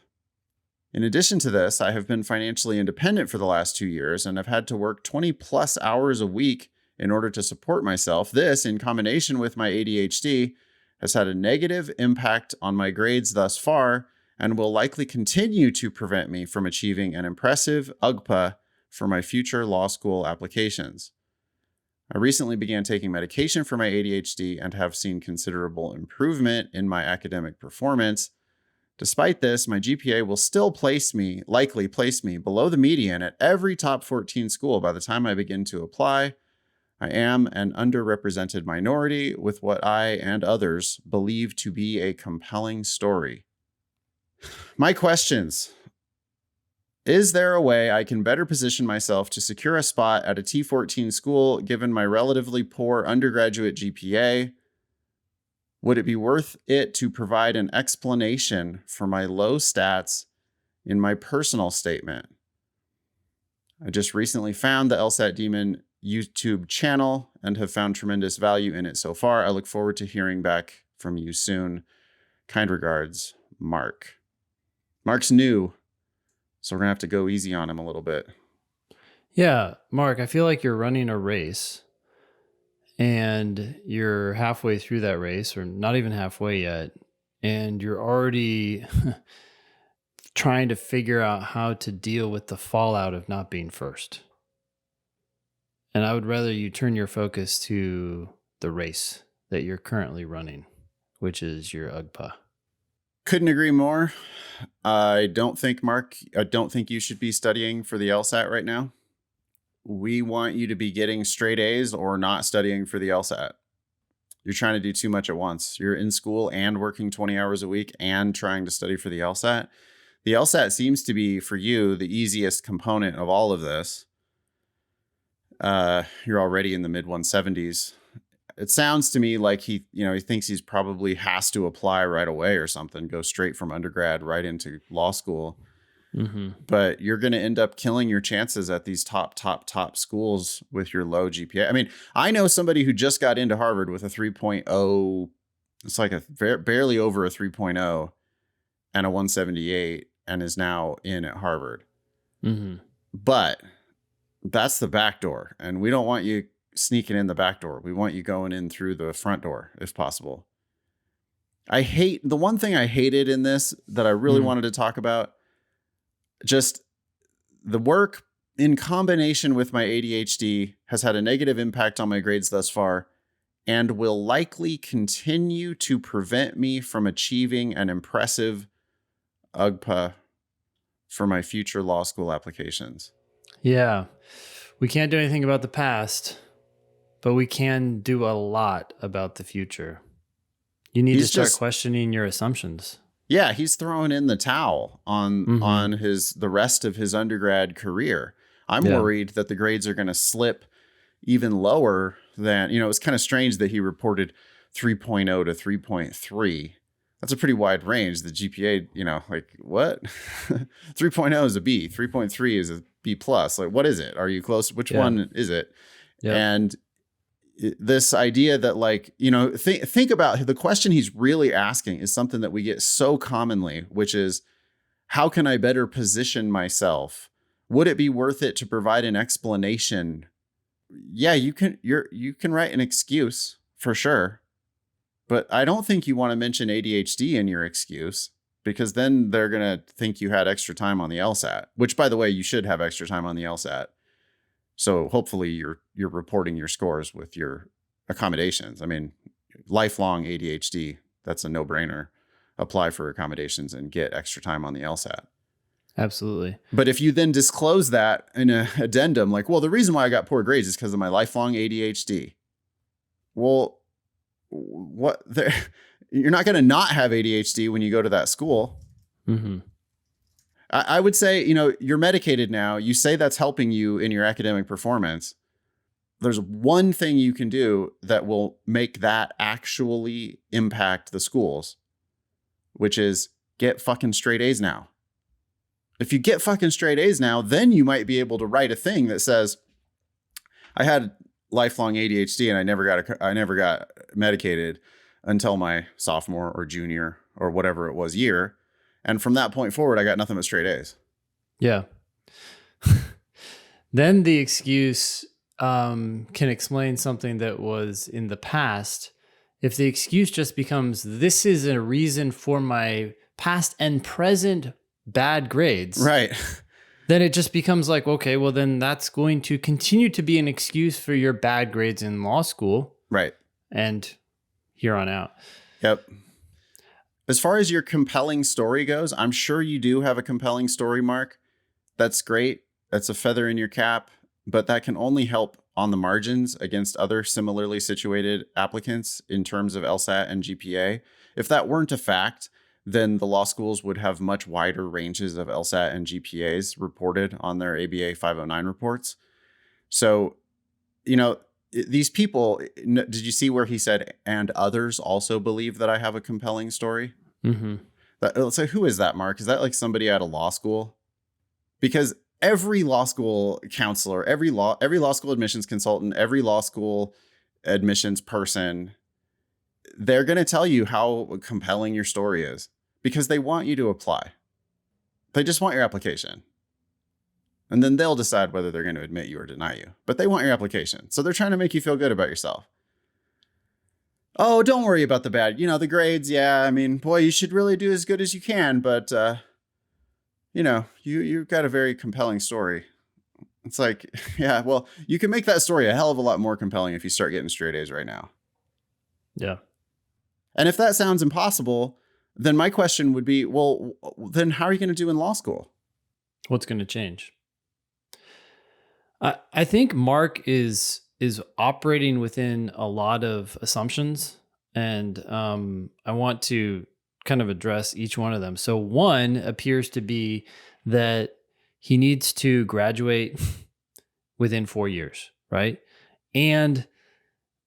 In addition to this, I have been financially independent for the last 2 years and have had to work 20 plus hours a week in order to support myself. This, in combination with my ADHD, has had a negative impact on my grades thus far and will likely continue to prevent me from achieving an impressive UGPA for my future law school applications. I recently began taking medication for my ADHD and have seen considerable improvement in my academic performance. Despite this, my GPA will still likely place me below the median at every top 14 school by the time I begin to apply. I am an underrepresented minority with what I and others believe to be a compelling story. My questions. Is there a way I can better position myself to secure a spot at a T14 school given my relatively poor undergraduate GPA? Would it be worth it to provide an explanation for my low stats in my personal statement? I just recently found the LSAT Demon YouTube channel and have found tremendous value in it so far. I look forward to hearing back from you soon. Kind regards, Mark. Mark's new, so we're going to have to go easy on him a little bit.
Yeah, Mark, I feel like you're running a race and you're halfway through that race, or not even halfway yet, and you're already trying to figure out how to deal with the fallout of not being first. And I would rather you turn your focus to the race that you're currently running, which is your UGPA.
Couldn't agree more. I don't think you should be studying for the LSAT right now. We want you to be getting straight A's or not studying for the LSAT. You're trying to do too much at once. You're in school and working 20 hours a week and trying to study for the LSAT. The LSAT seems to be, for you, the easiest component of all of this. You're already in the mid-170s. It sounds to me like he thinks he's probably has to apply right away or something, go straight from undergrad right into law school. Mm-hmm. But you're going to end up killing your chances at these top schools with your low GPA. I mean, I know somebody who just got into Harvard with a 3.0. It's like barely over a 3.0 and a 178 and is now in at Harvard. Mm-hmm. But that's the back door. And we don't want you sneaking in the back door. We want you going in through the front door if possible. The one thing I hated in this that I really wanted to talk about, just the work in combination with my ADHD has had a negative impact on my grades thus far and will likely continue to prevent me from achieving an impressive UGPA for my future law school applications.
Yeah, we can't do anything about the past, but we can do a lot about the future. You need to start questioning your assumptions.
Yeah, he's throwing in the towel on the rest of his undergrad career. I'm worried that the grades are going to slip even lower than, it's kind of strange that he reported 3.0 to 3.3. That's a pretty wide range. The GPA, like what? 3.0 is a B, 3.3 is a B plus. Like, what is it? Are you close? Which one is it? Yeah. And this idea that like, you know, think about the question he's really asking is something that we get so commonly, which is, how can I better position myself? Would it be worth it to provide an explanation? Yeah, you can write an excuse for sure. But I don't think you want to mention ADHD in your excuse, because then they're going to think you had extra time on the LSAT, which, by the way, you should have extra time on the LSAT. So hopefully you're reporting your scores with your accommodations. I mean, lifelong ADHD, that's a no-brainer. Apply for accommodations and get extra time on the LSAT.
Absolutely.
But if you then disclose that in an addendum, like, well, the reason why I got poor grades is because of my lifelong ADHD. Well, what? You're not going to not have ADHD when you go to that school.
Mm-hmm.
I would say, you know, you're medicated now. You say that's helping you in your academic performance. There's one thing you can do that will make that actually impact the schools, which is get fucking straight A's now. If you get fucking straight A's now, then you might be able to write a thing that says, I had lifelong ADHD and I never got medicated until my sophomore or junior or whatever it was year. And from that point forward, I got nothing but straight A's.
Yeah. Then the excuse can explain something that was in the past. If the excuse just becomes, this is a reason for my past and present bad grades.
Right.
Then it just becomes like, okay, well, then that's going to continue to be an excuse for your bad grades in law school.
Right.
And here on out.
Yep. As far as your compelling story goes, I'm sure you do have a compelling story, Mark. That's great. That's a feather in your cap, but that can only help on the margins against other similarly situated applicants in terms of LSAT and GPA. If that weren't a fact, then the law schools would have much wider ranges of LSAT and GPAs reported on their ABA 509 reports. So, you know, these people, did you see where he said, and others also believe that I have a compelling story?
Mm-hmm.
Let's say, who is that, Mark? Is that like somebody at a law school? Because every law school counselor, every law school admissions consultant, every law school admissions person, they're going to tell you how compelling your story is because they want you to apply. They just want your application. And then they'll decide whether they're going to admit you or deny you. But they want your application. So they're trying to make you feel good about yourself. Oh, don't worry about the bad. You know, the grades. Yeah, I mean, boy, you should really do as good as you can. But, you know, you've got a very compelling story. It's like, yeah, well, you can make that story a hell of a lot more compelling if you start getting straight A's right now.
Yeah.
And if that sounds impossible, then my question would be, well, then how are you going to do in law school?
What's going to change? I think Mark is operating within a lot of assumptions, and I want to kind of address each one of them. So one appears to be that he needs to graduate within 4 years, right? And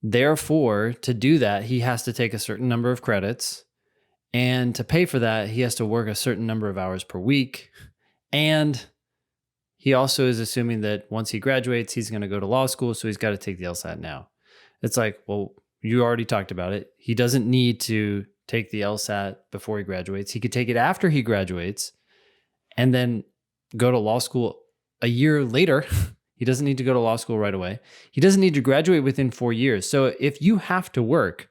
therefore, to do that, he has to take a certain number of credits, and to pay for that, he has to work a certain number of hours per week, and he also is assuming that once he graduates, he's going to go to law school, so he's got to take the LSAT now. It's like, well, you already talked about it. He doesn't need to take the LSAT before he graduates. He could take it after he graduates and then go to law school a year later. He doesn't need to go to law school right away. He doesn't need to graduate within 4 years. So if you have to work,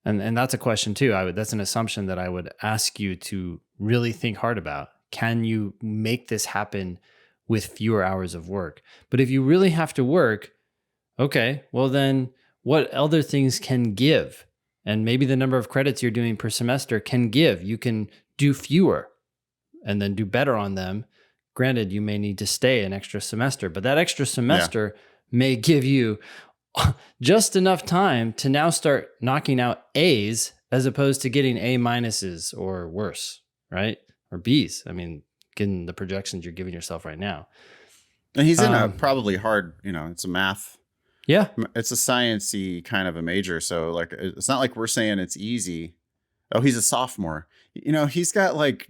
and that's a question too, that's an assumption that I would ask you to really think hard about. Can you make this happen with fewer hours of work? But if you really have to work, okay, well then what other things can give? And maybe the number of credits you're doing per semester can give. You can do fewer and then do better on them. Granted, you may need to stay an extra semester, but that extra semester may give you just enough time to now start knocking out A's as opposed to getting A minuses or worse, right? Or B's. I mean, given the projections you're giving yourself right now.
And he's in a probably hard, you know, it's a math.
Yeah.
It's a science-y kind of a major. So like, it's not like we're saying it's easy. Oh, he's a sophomore. You know, he's got like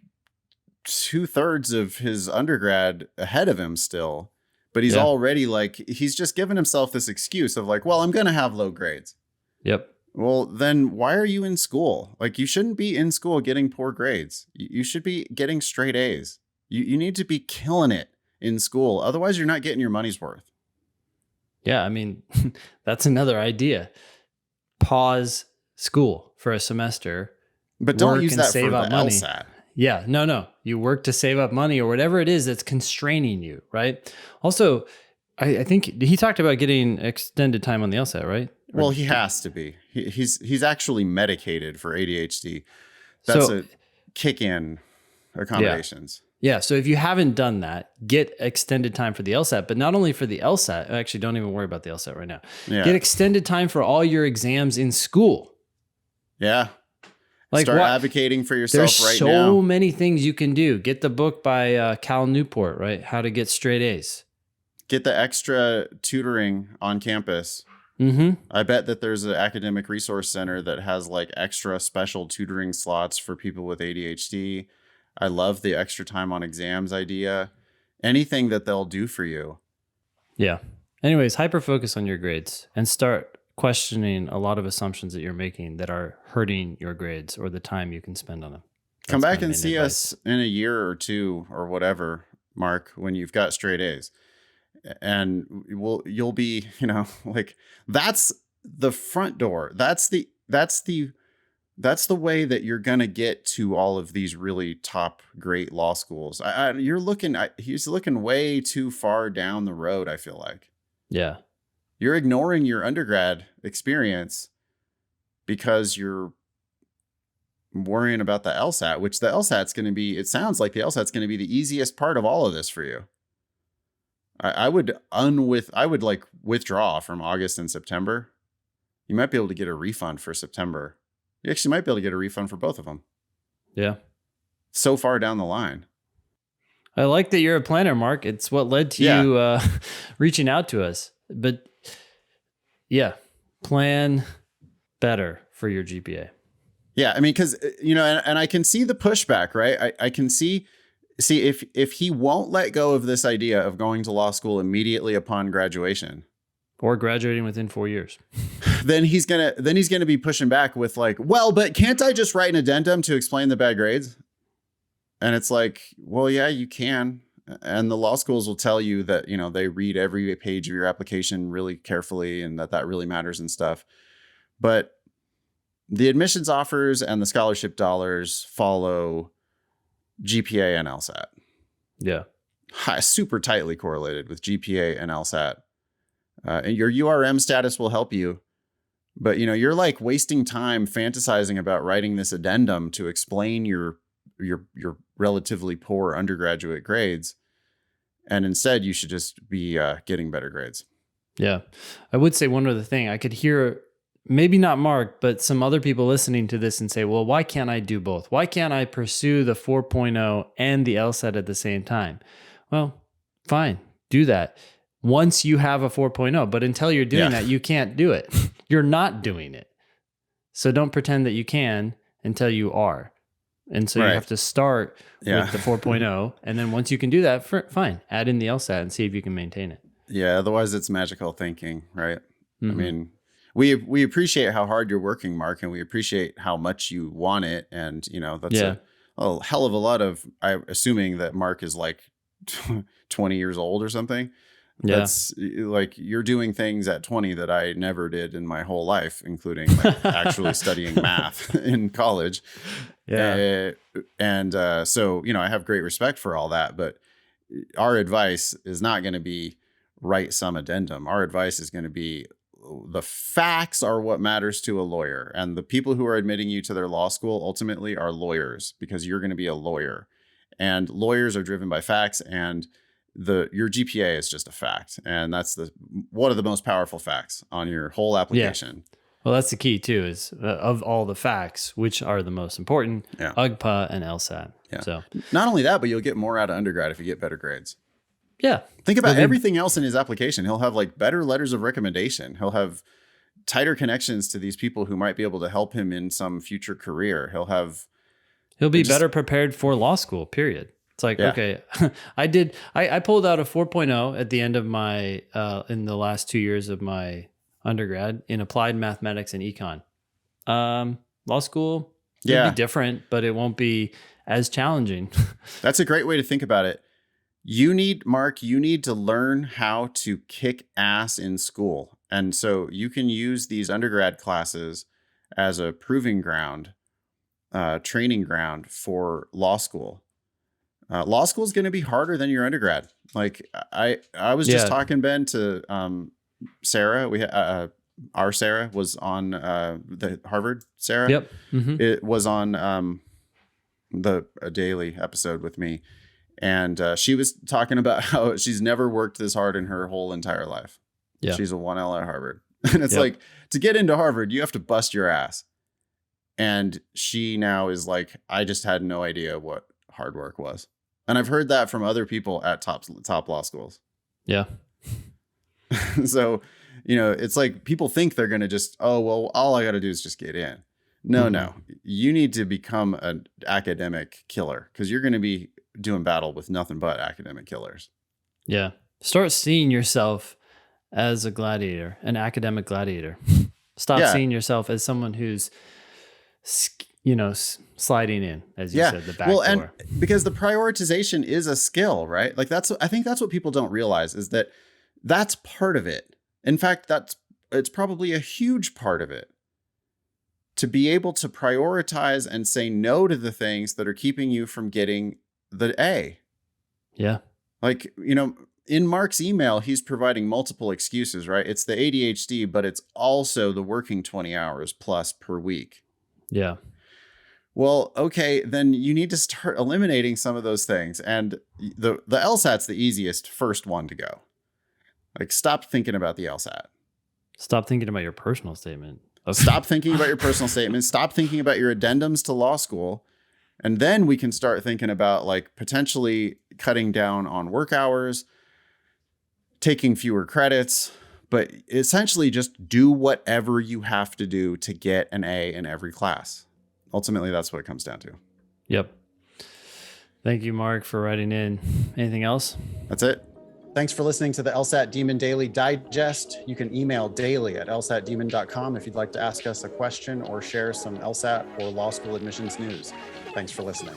2/3 of his undergrad ahead of him still. but he's
Yeah.
already like, he's just given himself this excuse of like, well, I'm going to have low grades.
Yep.
Well, then why are you in school? Like, you shouldn't be in school getting poor grades. You should be getting straight A's. You need to be killing it in school. Otherwise, you're not getting your money's worth.
Yeah. I mean, that's another idea. Pause school for a semester.
But don't
Work
use
and
that for
save
the
up money.
LSAT.
Yeah, no. You work to save up money or whatever it is that's constraining you, right? Also, I think he talked about getting extended time on the LSAT, right?
Well, he has to be. He's actually medicated for ADHD. That's
So-
a kick-in accommodations.
Yeah, so if you haven't done that, get extended time for the LSAT, but not only for the LSAT, actually don't even worry about the LSAT right now.
Yeah.
Get extended time for all your exams in school.
Yeah.
Like
Start
what?
advocating for yourself
There's
right
so
now.
many things you can do. Get the book by Cal Newport, right? How to Get Straight A's.
Get the extra tutoring on campus.
Mm-hmm.
I bet that there's an academic resource center that has like extra special tutoring slots for people with ADHD. I love the extra time on exams idea. Anything that they'll do for you.
Yeah. Anyways, hyper focus on your grades and start questioning a lot of assumptions that you're making that are hurting your grades or the time you can spend on them.
Come
That's
back
my
and
main
see
advice.
us in a year or two or whatever, Mark, when you've got straight A's. And you'll be, like, that's the front door. That's the way that you're going to get to all of these really top, great law schools. He's looking way too far down the road, I feel like.
Yeah.
You're ignoring your undergrad experience because you're worrying about the LSAT, which the LSAT's going to be, it sounds like the LSAT's going to be the easiest part of all of this for you. I would like withdraw from August and September. You might be able to get a refund for September. You actually might be able to get a refund for both of them.
Yeah.
So far down the line.
I like that you're a planner, Mark. It's what led to
Yeah.
you reaching out to us. But yeah, plan better for your GPA.
Yeah, I mean, because and I can see the pushback, right? I can see if he won't let go of this idea of going to law school immediately upon graduation,
Or graduating within 4 years.
then he's gonna be pushing back with like, well, but can't I just write an addendum to explain the bad grades? And it's like, well, yeah, you can. And the law schools will tell you that, they read every page of your application really carefully and that really matters and stuff. But the admissions offers and the scholarship dollars follow GPA and LSAT.
Yeah.
Super tightly correlated with GPA and LSAT. And your URM status will help you. But, you're like wasting time fantasizing about writing this addendum to explain your relatively poor undergraduate grades. And instead, you should just be getting better grades.
Yeah. I would say one other thing. I could hear, maybe not Mark, but some other people listening to this and say, well, why can't I do both? Why can't I pursue the 4.0 and the LSAT at the same time? Well, fine, do that. Once you have a 4.0, but until you're doing that, you can't do it. You're not doing it. So don't pretend that you can until you are. And so you have to start with the 4.0. And then once you can do that, fine, add in the LSAT and see if you can maintain it.
Yeah, otherwise it's magical thinking, right?
Mm-hmm.
I mean, we appreciate how hard you're working, Mark, and we appreciate how much you want it. And, that's a hell of a lot of, I'm assuming that Mark is like 20 years old or something.
Yeah.
That's like, you're doing things at 20 that I never did in my whole life, including like actually studying math in college.
Yeah.
So, I have great respect for all that, but our advice is not going to be write some addendum. Our advice is going to be the facts are what matters to a lawyer. And the people who are admitting you to their law school ultimately are lawyers, because you're going to be a lawyer, and lawyers are driven by facts, and your GPA is just a fact. And that's one of the most powerful facts on your whole application.
Yeah. Well, that's the key too, is of all the facts, which are the most important, UGPA and LSAT.
Yeah.
So
not only that, but you'll get more out of undergrad if you get better grades.
Yeah.
Think about everything else in his application. He'll have like better letters of recommendation. He'll have tighter connections to these people who might be able to help him in some future career. He'll be
better prepared for law school, period. It's like,
Yeah.
okay, I pulled out a 4.0 at the end of my, in the last 2 years of my undergrad in applied mathematics and econ. Law school, it'll
Yeah.
be different, but it won't be as challenging.
That's a great way to think about it. Mark, you need to learn how to kick ass in school. And so you can use these undergrad classes as a proving ground, training ground for law school. Law school is going to be harder than your undergrad. Like I was just talking, Ben, to Sarah. Our Sarah was on the Harvard Sarah.
Yep. Mm-hmm.
It was on a daily episode with me. And she was talking about how she's never worked this hard in her whole entire life. Yeah. She's a 1L at Harvard. And it's like, to get into Harvard, you have to bust your ass. And she now is like, I just had no idea what hard work was. And I've heard that from other people at top law schools.
Yeah.
So, it's like people think they're going to just, all I got to do is just get in. No. You need to become an academic killer because you're going to be doing battle with nothing but academic killers.
Yeah. Start seeing yourself as a gladiator, an academic gladiator. Stop seeing yourself as someone who's, sliding in, as you said, the back door.
And because the prioritization is a skill, right? Like I think that's what people don't realize is that that's part of it. In fact, it's probably a huge part of it. To be able to prioritize and say no to the things that are keeping you from getting the A.
Yeah.
Like, in Mark's email, he's providing multiple excuses, right? It's the ADHD, but it's also the working 20 hours plus per week.
Yeah.
Well, okay, then you need to start eliminating some of those things. And the LSAT's the easiest first one to go. Like, stop thinking about the LSAT.
Stop thinking about your personal statement.
Stop thinking about your personal statement. Stop thinking about your addendums to law school. And then we can start thinking about like potentially cutting down on work hours, taking fewer credits, but essentially just do whatever you have to do to get an A in every class. Ultimately, that's what it comes down to.
Yep. Thank you, Mark, for writing in. Anything else?
That's it. Thanks for listening to the LSAT Demon Daily Digest. You can email daily@lsatdemon.com if you'd like to ask us a question or share some LSAT or law school admissions news. Thanks for listening.